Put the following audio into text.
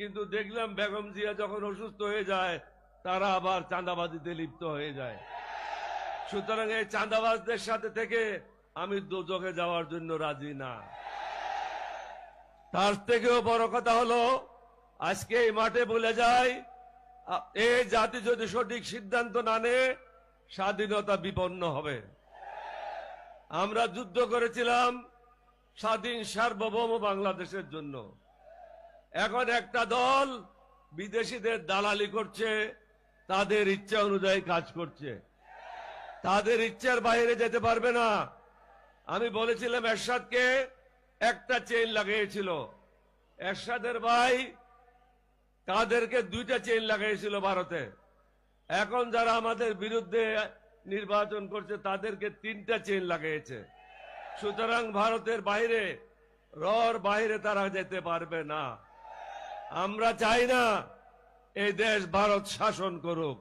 কিন্তু দেখলাম বেগম জিয়া যখন অসুস্থ হয়ে যায় তারা আবার চাঁদাবাজিতে লিপ্ত হয়ে যায়। সুতরাং এই চাঁদাবাজদের সাথে থেকে আমি দোজখে যাওয়ার জন্য রাজি না। তার থেকেও বড় কথা হলো আজকে এই মাঠে বলে যায়, এই জাতি যদি সঠিক সিদ্ধান্ত না নেয় স্বাধীনতা বিপন্ন হবে। আমরা যুদ্ধ করেছিলাম স্বাধীন সার্বভৌম বাংলাদেশের জন্য। এখন একটা দল বিদেশিদের দালালি করছে, তাদের ইচ্ছা অনুযায়ী কাজ করছে, তাদের ইচ্ছার বাইরে যেতে পারবে না। আমি বলেছিলাম এরশাদকে একটা চেইন লাগিয়েছিল, এরশাদের ভাই তাদেরকে দুইটা চেইন লাগাইছিল ভারতে। এখন যারা আমাদের বিরুদ্ধে নির্বাচন করছে তাদেরকে তিনটা চেইন লাগাইছে। সুতরাং ভারতের বাইরে বাইরে তারা যেতে পারবে না। আমরা চাই না এই দেশ ভারত শাসন করুক।